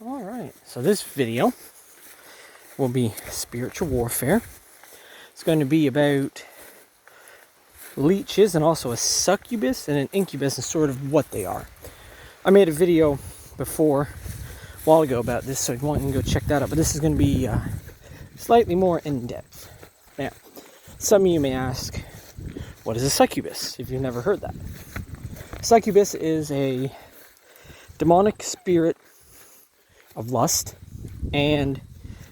Alright, so this video will be spiritual warfare. It's going to be about leeches and also a succubus and an incubus and sort of what they are. I made a video before, a while ago, about this, so if you want, you can go check that out. But this is going to be slightly more in-depth. Now, some of you may ask, what is a succubus, if you've never heard that? Succubus is a demonic spirit of lust, and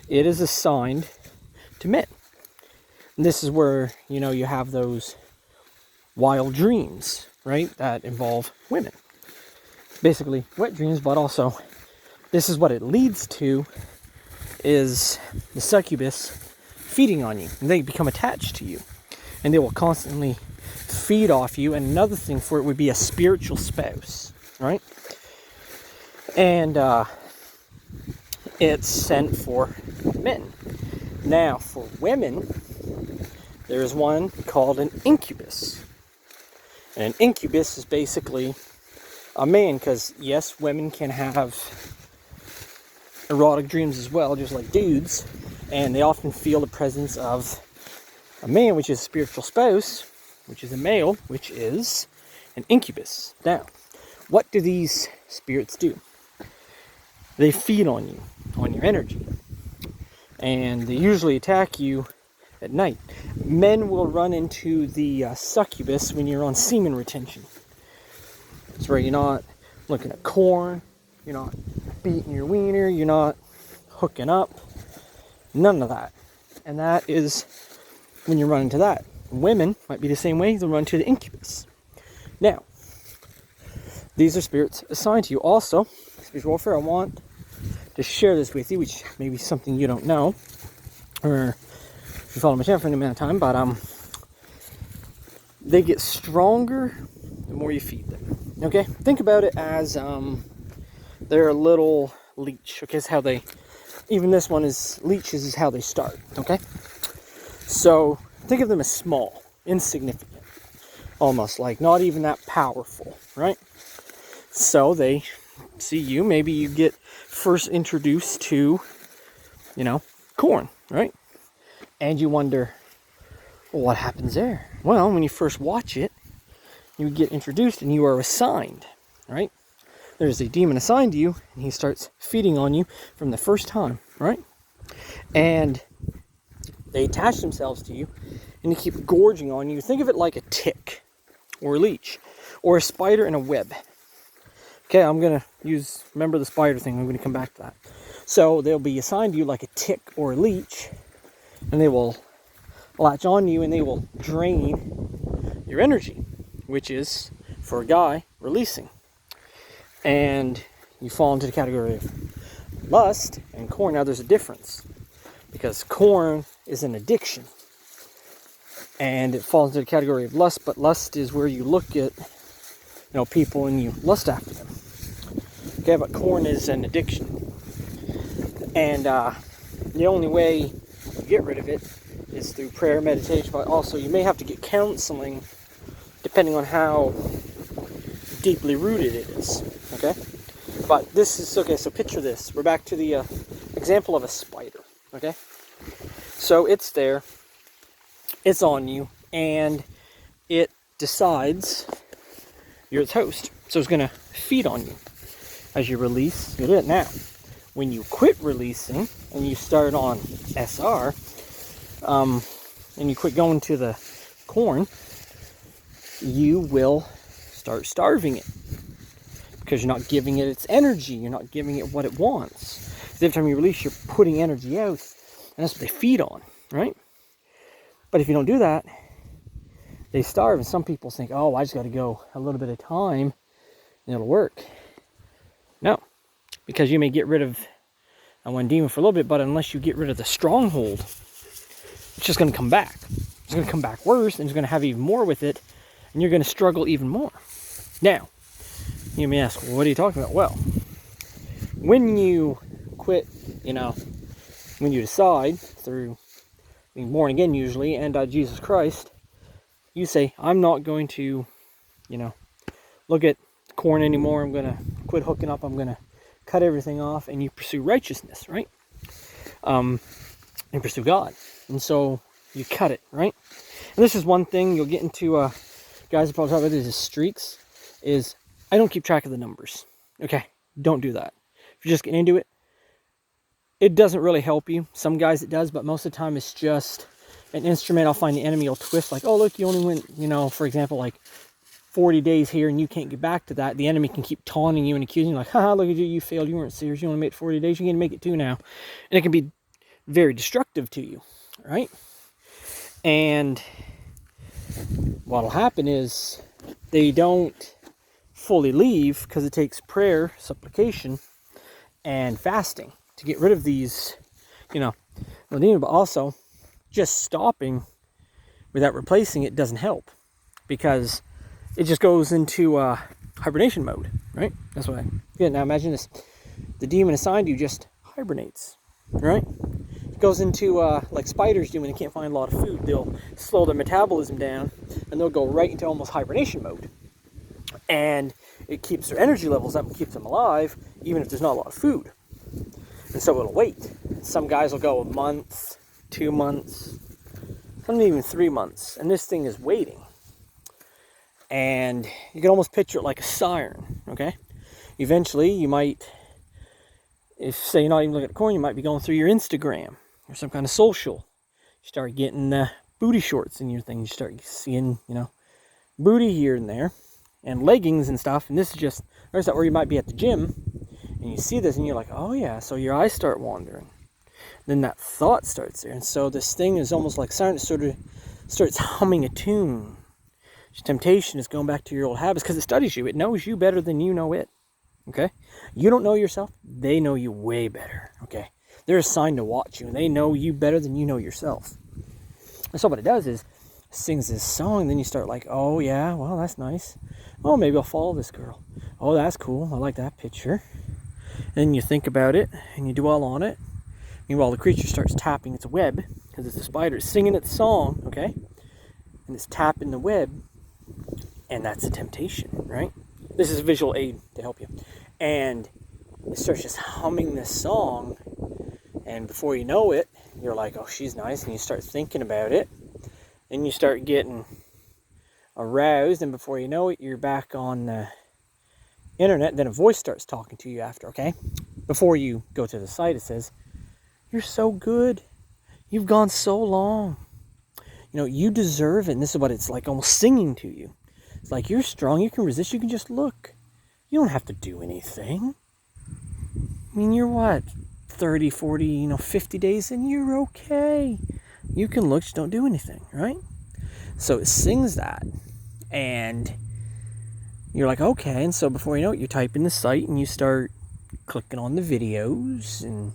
it is assigned to men. And this is where, you have those wild dreams, right, that involve women. Basically wet dreams, but also this is what it leads to, is the succubus feeding on you. And they become attached to you, and they will constantly feed off you. And another thing for it would be a spiritual spouse, right? And it's sent for men. Now, for women, there is one called an incubus. And an incubus is basically a man, because yes, women can have erotic dreams as well, just like dudes, and they often feel the presence of a man, which is a spiritual spouse, which is a male, which is an incubus. Now, what do these spirits do? They feed on you, on your energy, and they usually attack you at night. Men will run into the succubus when you're on semen retention. It's where you're not looking at corn, you're not beating your wiener, you're not hooking up, none of that. And that is when you run into that. Women might be the same way, they'll run to the incubus. Now, these are spirits assigned to you. Also, spiritual warfare, I want to share this with you, which may be something you don't know, or if you follow my channel for any amount of time, but they get stronger the more you feed them. Okay, think about it as they're a little leech. Okay, it's how they, even this one is, leeches is how they start. Okay, so think of them as small, insignificant, almost like not even that powerful, right? So they see you, maybe you get first introduced to, corn, right? And you wonder, well, what happens there? Well, when you first watch it, you get introduced and you are assigned, right? There's a demon assigned to you, and he starts feeding on you from the first time, right? And they attach themselves to you, and they keep gorging on you. Think of it like a tick, or a leech, or a spider in a web. Okay, I'm going to remember the spider thing, I'm going to come back to that. So they'll be assigned to you like a tick or a leech, and they will latch on you, and they will drain your energy, which is, for a guy, releasing. And you fall into the category of lust and corn. Now there's a difference, because corn is an addiction, and it falls into the category of lust, but lust is where you look at people and you lust after them. Okay, but corn is an addiction, and the only way you get rid of it is through prayer, meditation, but also you may have to get counseling depending on how deeply rooted it is. Okay, but this is okay. So picture this. We're back to the example of a spider. Okay, so it's there, it's on you, and it decides you're its host. So it's going to feed on you as you release. You do it now. When you quit releasing and you start on SR, and you quit going to the corn, you will start starving it, because you're not giving it its energy. You're not giving it what it wants. Every time you release, you're putting energy out, and that's what they feed on, right? But if you don't do that, they starve. And some people think, oh, I just got to go a little bit of time and it'll work. No, because you may get rid of one demon for a little bit, but unless you get rid of the stronghold, it's just going to come back. It's going to come back worse, and it's going to have even more with it, and you're going to struggle even more. Now, you may ask, well, what are you talking about? Well, when you quit, when you decide through being born again usually, and Jesus Christ, you say, I'm not going to, look at corn anymore. I'm going to quit hooking up. I'm going to cut everything off, and you pursue righteousness, right? And pursue God. And so you cut it, right? And this is one thing you'll get into, guys, probably talk about this, is streaks, is I don't keep track of the numbers. Okay, don't do that. If you're just getting into it, it doesn't really help you. Some guys it does, but most of the time it's just an instrument. I'll find the enemy will twist like, oh, look, you only went, for example, like 40 days here and you can't get back to that. The enemy can keep taunting you and accusing you like, haha, look at you, you failed, you weren't serious, you only made 40 days, you're going to make it 2 now. And it can be very destructive to you, right? And what'll happen is they don't fully leave because it takes prayer, supplication, and fasting to get rid of these, but also just stopping without replacing it doesn't help, because it just goes into hibernation mode, right? That's what now imagine this. The demon assigned you just hibernates, right? It goes into, like spiders do when they can't find a lot of food. They'll slow their metabolism down, and they'll go right into almost hibernation mode. And it keeps their energy levels up and keeps them alive, even if there's not a lot of food. And so it'll wait. Some guys will go a month, 2 months, some even 3 months. And this thing is waiting. And you can almost picture it like a siren, okay? Eventually, you might, if say you're not even looking at the corn, you might be going through your Instagram or some kind of social. You start getting booty shorts in your thing. You start seeing, booty here and there. And leggings and stuff. And this is just, there's that where you might be at the gym. And you see this and you're like, oh yeah. So your eyes start wandering. Then that thought starts there. And so this thing is almost like siren. It sort of starts humming a tune. Temptation is going back to your old habits because it studies you. It knows you better than you know it. Okay? You don't know yourself. They know you way better. Okay? They're assigned to watch you. And they know you better than you know yourself. And so what it does is it sings this song. And then you start like, oh yeah, well that's nice. Oh, maybe I'll follow this girl. Oh, that's cool. I like that picture. And then you think about it and you dwell on it. Meanwhile, the creature starts tapping its web because it's a spider. It's singing its song, okay? And it's tapping the web. And that's a temptation, right? This is a visual aid to help you. And it starts just humming this song. And before you know it, you're like, oh, she's nice. And you start thinking about it. And you start getting aroused, and before you know it, you're back on the internet. Then a voice starts talking to you after, okay? Before you go to the site, it says, you're so good. You've gone so long. You deserve it. And this is what it's like, almost singing to you. It's like, you're strong. You can resist. You can just look. You don't have to do anything. I mean, you're what? 30, 40, 50 days, and you're okay. You can look, just don't do anything, right? So it sings that. And you're like, okay. And so before you know it, you type in the site and you start clicking on the videos. And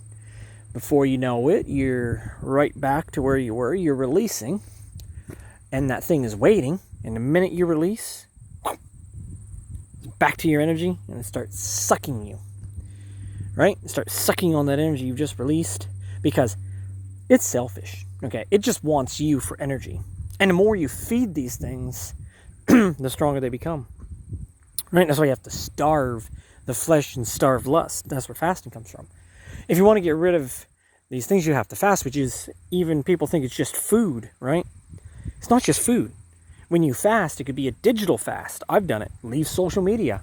before you know it, you're right back to where you were. You're releasing. And that thing is waiting. And the minute you release, it's back to your energy. And it starts sucking you. Right? It starts sucking on that energy you've just released. Because it's selfish. Okay? It just wants you for energy. And the more you feed these things, the stronger they become. Right? That's why you have to starve the flesh and starve lust. That's where fasting comes from. If you want to get rid of these things, you have to fast, which is, even people think it's just food, right? It's not just food. When you fast, it could be a digital fast. I've done it. Leave social media.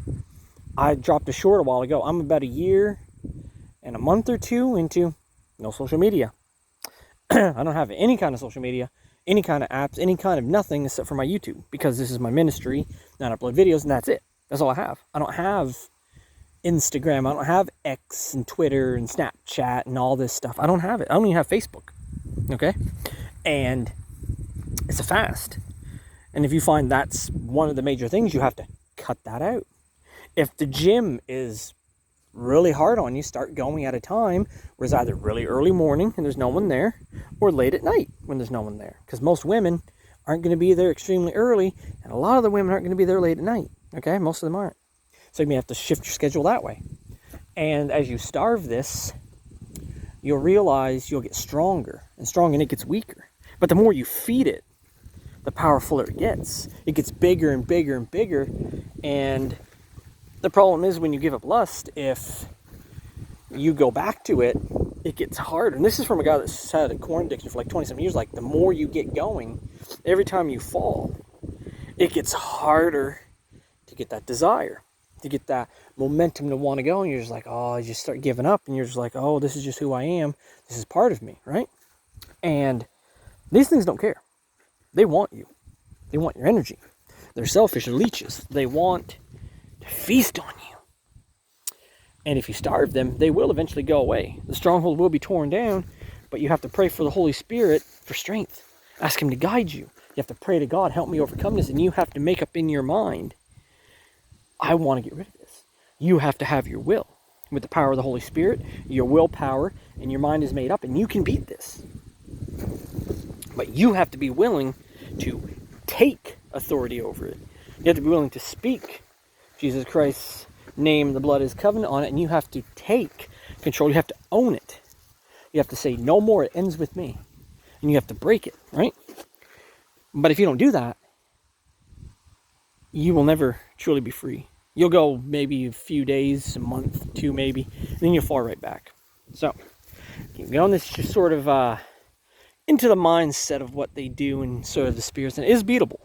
I dropped a short a while ago. I'm about a year and a month or 2 into no social media. I don't have any kind of social media, any kind of apps, any kind of nothing except for my YouTube, because this is my ministry, and I upload videos, and that's it. That's all I have. I don't have Instagram. I don't have X and Twitter and Snapchat and all this stuff. I don't have it. I don't even have Facebook. Okay? And it's a fast. And if you find that's one of the major things, you have to cut that out. If the gym is really hard on you, start going at a time where it's either really early morning and there's no one there, or late at night when there's no one there. Because most women aren't going to be there extremely early, and a lot of the women aren't going to be there late at night. Okay? Most of them aren't. So you may have to shift your schedule that way. And as you starve this, you'll realize you'll get stronger and stronger, and it gets weaker. But the more you feed it, the powerfuler it gets. It gets bigger and bigger and bigger. And the problem is, when you give up lust, if you go back to it, it gets harder. And this is from a guy that's had a corn addiction for like 27 years. Like, the more you get going, every time you fall, it gets harder to get that desire, to get that momentum to want to go. And you're just like, oh, you just start giving up. And you're just like, oh, this is just who I am. This is part of me, right? And these things don't care. They want you. They want your energy. They're selfish. They're leeches. They want to feast on you. And if you starve them, they will eventually go away. The stronghold will be torn down, but you have to pray for the Holy Spirit for strength. Ask Him to guide you. You have to pray to God, help me overcome this. And you have to make up in your mind, I want to get rid of this. You have to have your will. With the power of the Holy Spirit, your willpower, and your mind is made up, and you can beat this. But you have to be willing to take authority over it. You have to be willing to speak Jesus Christ's name, the blood, His covenant on it, and you have to take control. You have to own it. You have to say, no more, it ends with me. And you have to break it, right? But if you don't do that, you will never truly be free. You'll go maybe a few days, a month, 2 maybe, and then you'll fall right back. So, keep going. This is just sort of into the mindset of what they do and sort of the spirits, and it is beatable.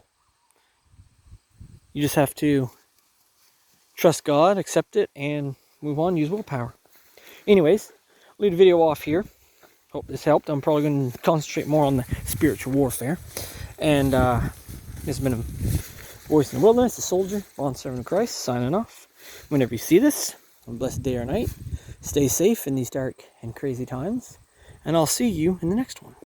You just have to trust God, accept it, and move on, use willpower. Anyways, I'll leave the video off here. Hope this helped. I'm probably going to concentrate more on the spiritual warfare. And this has been a Voice in the Wilderness, a soldier, bond servant of Christ, signing off. Whenever you see this, have a blessed day or night. Stay safe in these dark and crazy times. And I'll see you in the next one.